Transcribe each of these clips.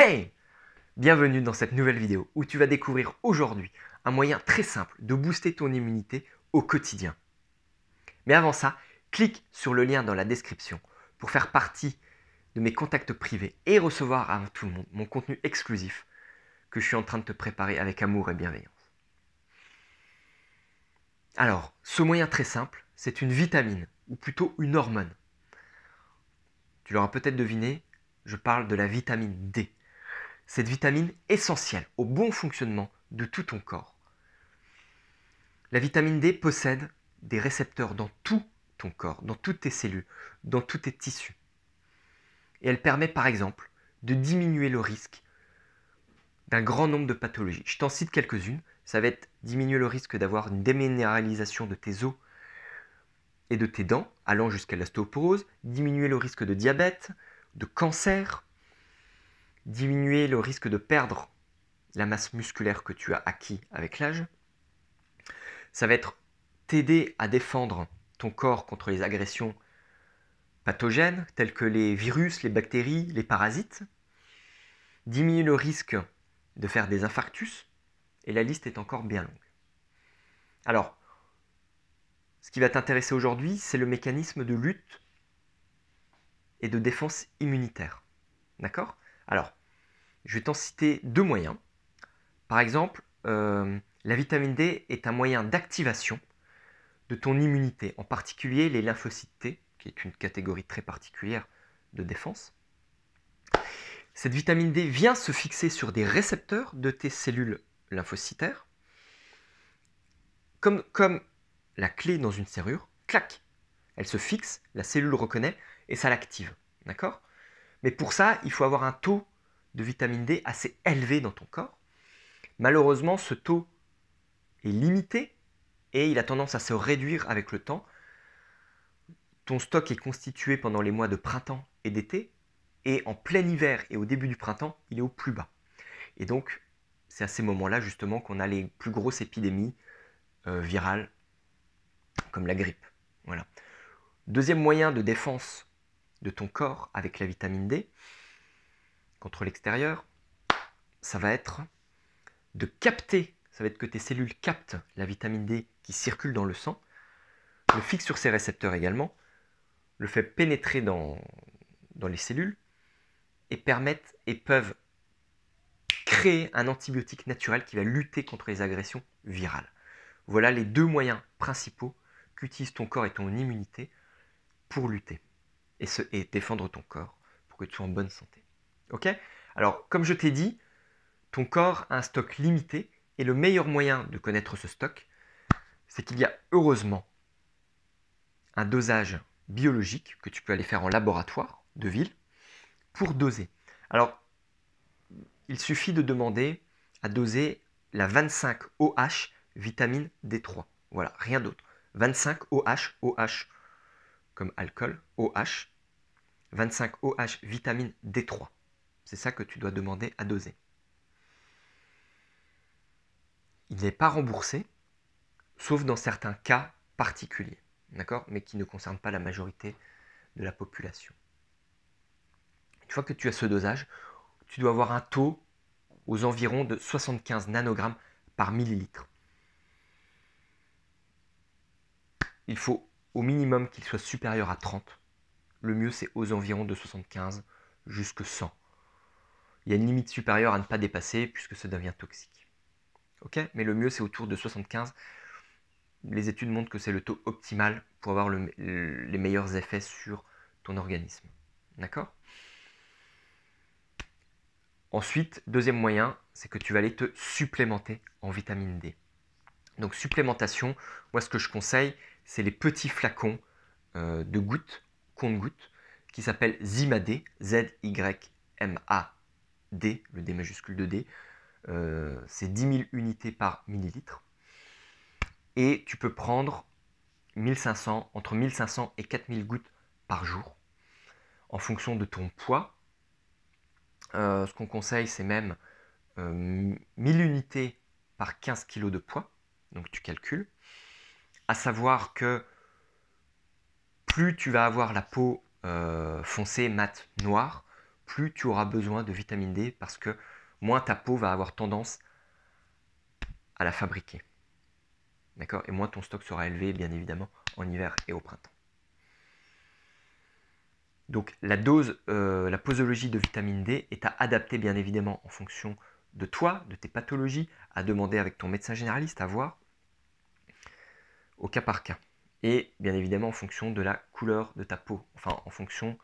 Hey! Bienvenue dans cette nouvelle vidéo où tu vas découvrir aujourd'hui un moyen très simple de booster ton immunité au quotidien. Mais avant ça, clique sur le lien dans la description pour faire partie de mes contacts privés et recevoir avant tout le monde mon contenu exclusif que je suis en train de te préparer avec amour et bienveillance. Alors, ce moyen très simple, c'est une vitamine, ou plutôt une hormone. Tu l'auras peut-être deviné, je parle de la vitamine D. Cette vitamine essentielle au bon fonctionnement de tout ton corps. La vitamine D possède des récepteurs dans tout ton corps, dans toutes tes cellules, dans tous tes tissus. Et elle permet par exemple de diminuer le risque d'un grand nombre de pathologies. Je t'en cite quelques-unes. Ça va être diminuer le risque d'avoir une déminéralisation de tes os et de tes dents, allant jusqu'à l'ostéoporose, diminuer le risque de diabète, de cancer, diminuer le risque de perdre la masse musculaire que tu as acquis avec l'âge. Ça va être t'aider à défendre ton corps contre les agressions pathogènes telles que les virus, les bactéries, les parasites, diminuer le risque de faire des infarctus, et la liste est encore bien longue. Alors, ce qui va t'intéresser aujourd'hui, c'est le mécanisme de lutte et de défense immunitaire. D'accord? Alors, je vais t'en citer deux moyens. Par exemple, la vitamine D est un moyen d'activation de ton immunité, en particulier les lymphocytes T, qui est une catégorie très particulière de défense. Cette vitamine D vient se fixer sur des récepteurs de tes cellules lymphocytaires, comme la clé dans une serrure, clac, elle se fixe, la cellule reconnaît et ça l'active, d'accord? Mais pour ça, il faut avoir un taux de vitamine D assez élevé dans ton corps. Malheureusement, ce taux est limité et il a tendance à se réduire avec le temps. Ton stock est constitué pendant les mois de printemps et d'été, et en plein hiver et au début du printemps, il est au plus bas. Et donc, c'est à ces moments-là justement qu'on a les plus grosses épidémies virales, comme la grippe. Voilà. Deuxième moyen de défense de ton corps avec la vitamine D, contre l'extérieur, ça va être de capter, ça va être que tes cellules captent la vitamine D qui circule dans le sang, le fixe sur ses récepteurs également, le fait pénétrer dans les cellules, et peuvent créer un antibiotique naturel qui va lutter contre les agressions virales. Voilà les deux moyens principaux qu'utilise ton corps et ton immunité pour lutter et défendre ton corps pour que tu sois en bonne santé. Ok? Alors, comme je t'ai dit, ton corps a un stock limité et le meilleur moyen de connaître ce stock, c'est qu'il y a heureusement un dosage biologique que tu peux aller faire en laboratoire de ville pour doser. Alors, il suffit de demander à doser la 25-OH vitamine D3. Voilà, rien d'autre. 25-OH, OH comme alcool, OH, 25-OH vitamine D3. C'est ça que tu dois demander à doser. Il n'est pas remboursé, sauf dans certains cas particuliers, d'accord, mais qui ne concernent pas la majorité de la population. Une fois que tu as ce dosage, tu dois avoir un taux aux environs de 75 nanogrammes par millilitre. Il faut au minimum qu'il soit supérieur à 30. Le mieux, c'est aux environs de 75 jusqu'à 100. Il y a une limite supérieure à ne pas dépasser puisque ça devient toxique. Ok? Mais le mieux, c'est autour de 75. Les études montrent que c'est le taux optimal pour avoir les meilleurs effets sur ton organisme. D'accord? Ensuite, deuxième moyen, c'est que tu vas aller te supplémenter en vitamine D. Donc supplémentation, moi ce que je conseille, c'est les petits flacons de gouttes, compte-gouttes, qui s'appellent Zymad, Z-Y-M-A-D, le D majuscule de D. C'est 10 000 unités par millilitre. Et tu peux prendre entre 1500 et 4000 gouttes par jour, en fonction de ton poids. Ce qu'on conseille, c'est même 1000 unités par 15 kg de poids. Donc tu calcules. À savoir que plus tu vas avoir la peau foncée, mate, noire, plus tu auras besoin de vitamine D parce que moins ta peau va avoir tendance à la fabriquer. D'accord? Et moins ton stock sera élevé, bien évidemment, en hiver et au printemps. Donc la dose, la posologie de vitamine D est à adapter bien évidemment en fonction de toi, de tes pathologies, à demander avec ton médecin généraliste, à voir au cas par cas. Et bien évidemment en fonction de la couleur de ta peau, enfin en fonction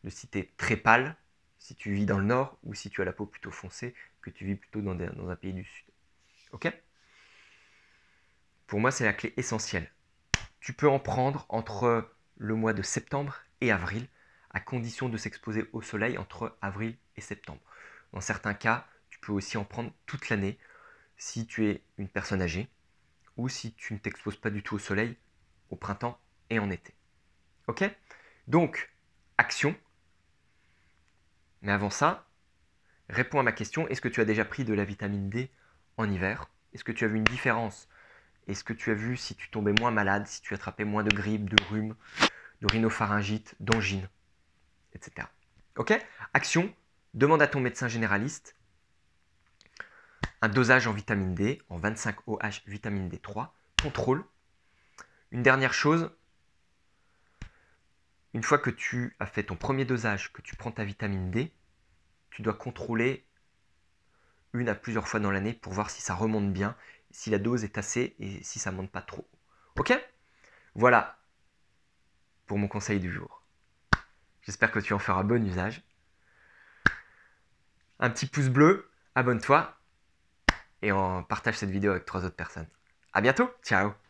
de si tu es très pâle, si tu vis dans le nord ou si tu as la peau plutôt foncée, que tu vis plutôt dans un pays du sud. Ok? Pour moi c'est la clé essentielle. Tu peux en prendre entre le mois de septembre et avril, à condition de s'exposer au soleil entre avril et septembre. Dans certains cas, tu peux aussi en prendre toute l'année si tu es une personne âgée ou si tu ne t'exposes pas du tout au soleil au printemps et en été. Ok? Donc, action. Mais avant ça, réponds à ma question. Est-ce que tu as déjà pris de la vitamine D en hiver? Est-ce que tu as vu une différence? Est-ce que tu as vu si tu tombais moins malade, si tu attrapais moins de grippe, de rhume, de rhinopharyngite, d'angine, etc. Ok? Action, demande à ton médecin généraliste un dosage en vitamine D, en 25 OH vitamine D3. Contrôle. Une dernière chose, une fois que tu as fait ton premier dosage, que tu prends ta vitamine D, tu dois contrôler une à plusieurs fois dans l'année pour voir si ça remonte bien, si la dose est assez et si ça ne monte pas trop. Ok? Voilà pour mon conseil du jour. J'espère que tu en feras bon usage. Un petit pouce bleu, abonne-toi et on partage cette vidéo avec 3 autres personnes. À bientôt, ciao!